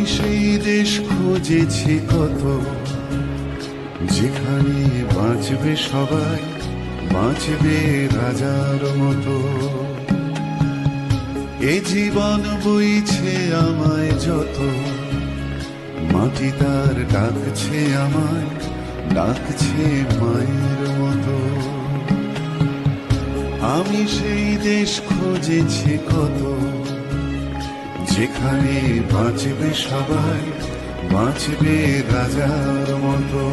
সেই দেশ খুঁজেছি কত, যেখানে বাঁচবে সবাই, বাঁচবে রাজার মতো। এ জীবন বইছে আমায় যত, মাটি তার ডাকছে আমায়, ডাকছে মায়ের মতো। আমি সেই দেশ খুঁজেছি কত, যেখানে বাঁচবে সবাই, বাঁচবে রাজার মতো।